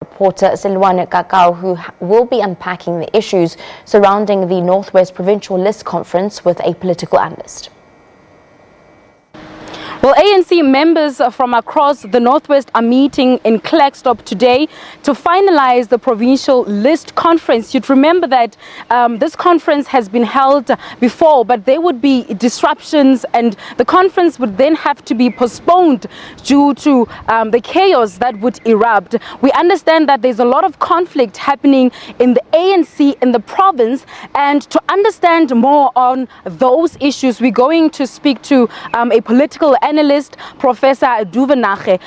Reporter Sellwane Khakhau, who will be unpacking the issues surrounding the Northwest Provincial List Conference with a political analyst. Well, ANC members from across the Northwest are meeting in Klerksdorp today to finalize the Provincial List Conference. You'd remember that this conference has been held before, but there would be disruptions and the conference would then have to be postponed due to the chaos that would erupt. We understand that there's a lot of conflict happening in the ANC in the province, and to understand more on those issues, we're going to speak to a political analyst, Professor Duvenache.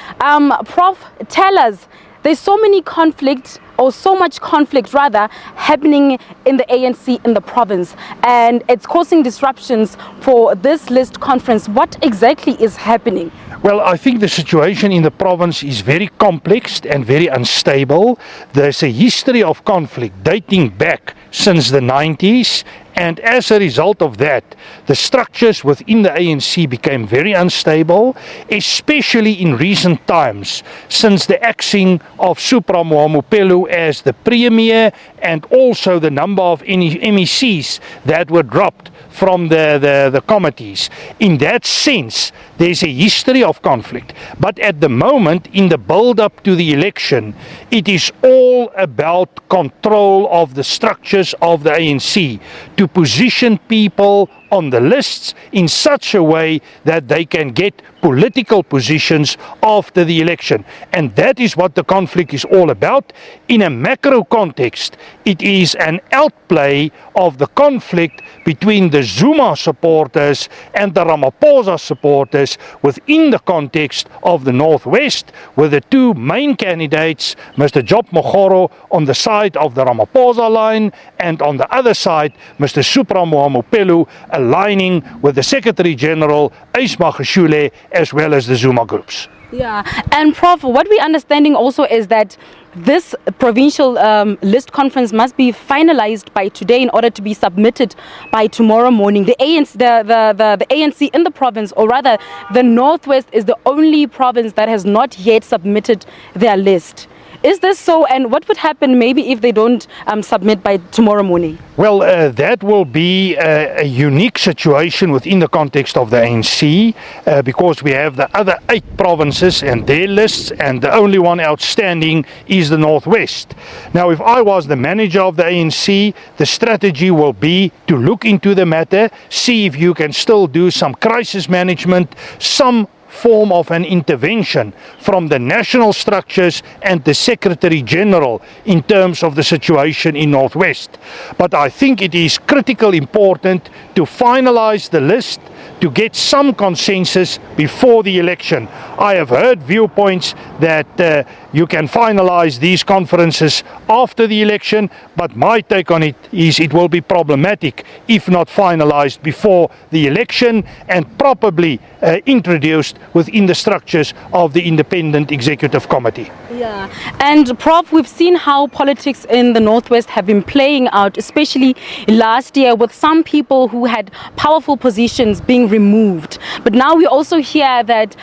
Prof, tell us, there's so much conflict happening in the ANC in the province, and it's causing disruptions for this list conference. What exactly is happening? Well, I think the situation in the province is very complex and very unstable. There's a history of conflict dating back since the 90s, and as a result of that, the structures within the ANC became very unstable, especially in recent times, since the axing of Supra Mahumapelo as the premier, and also the number of MECs that were dropped from the committees. In that sense, there's a history of conflict. But at the moment, in the build-up to the election, it is all about control of the structures of the ANC to position people on the lists in such a way that they can get political positions after the election. And that is what the conflict is all about. In a macro context, it is an outplay of the conflict between the Zuma supporters and the Ramaphosa supporters within the context of the Northwest, with the two main candidates, Mr. Job Mogoro on the side of the Ramaphosa line, and on the other side, Mr. Supra Mahumapelo aligning with the Secretary General, Ace Magashule, as well as the Zuma groups. Yeah, and Prof, what we're understanding also is that this provincial list conference must be finalized by today in order to be submitted by tomorrow morning. The ANC in the province, or rather the Northwest, is the only province that has not yet submitted their list. Is this so, and what would happen maybe if they don't submit by tomorrow morning? Well, that will be a unique situation within the context of the ANC, because we have the other 8 provinces and their lists, and the only one outstanding is the Northwest. Now, if I was the manager of the ANC, the strategy will be to look into the matter, see if you can still do some crisis management, some form of an intervention from the national structures and the Secretary General in terms of the situation in Northwest. But I think it is critically important to finalize the list, to get some consensus before the election. I have heard viewpoints that you can finalize these conferences after the election, but my take on it is it will be problematic if not finalized before the election and probably introduced within the structures of the Independent Executive Committee. Yeah, and Prof, we've seen how politics in the Northwest have been playing out, especially last year, with some people who had powerful positions being removed. But now we also hear that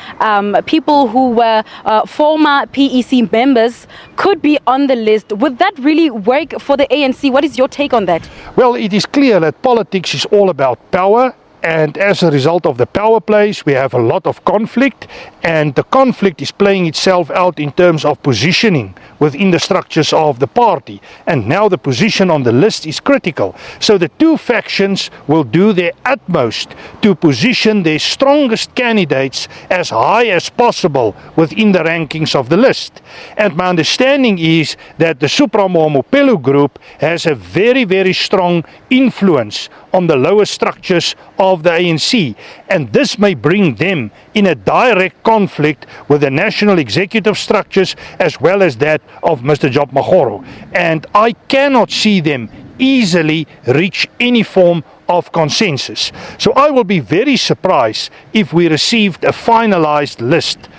people who were former PEC members could be on the list. Would that really work for the ANC? What is your take on that? Well, it is clear that politics is all about power. And as a result of the power plays, we have a lot of conflict, and the conflict is playing itself out in terms of positioning within the structures of the party. And now the position on the list is critical. So the two factions will do their utmost to position their strongest candidates as high as possible within the rankings of the list. And my understanding is that the Supra Mahumapelo group has a very, very strong influence on the lower structures of the ANC, and this may bring them in a direct conflict with the national executive structures as well as that of Mr. Job Mogoro. And I cannot see them easily reach any form of consensus. So I will be very surprised if we received a finalized list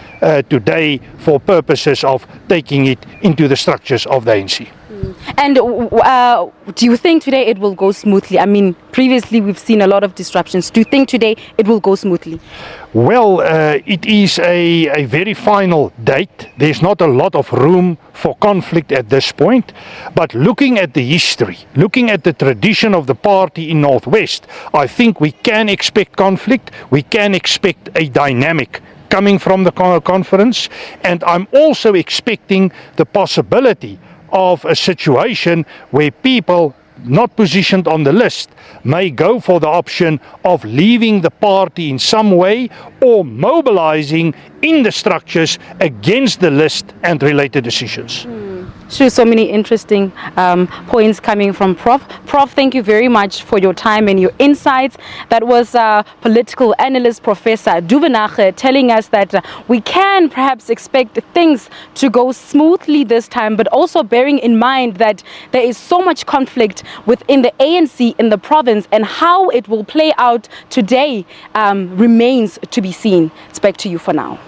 today for purposes of taking it into the structures of the ANC. And do you think today it will go smoothly? I mean, previously we've seen a lot of disruptions. Do you think today it will go smoothly? Well, it is a very final date. There's not a lot of room for conflict at this point. But looking at the history, looking at the tradition of the party in Northwest, I think we can expect conflict. We can expect a dynamic coming from the conference. And I'm also expecting the possibility of a situation where people not positioned on the list may go for the option of leaving the party in some way or mobilizing in the structures against the list and related decisions. Sure, so many interesting points coming from Prof. Prof, thank you very much for your time and your insights. That was political analyst Professor Duvenage telling us that we can perhaps expect things to go smoothly this time, but also bearing in mind that there is so much conflict within the ANC in the province, and how it will play out today remains to be seen. It's back to you for now.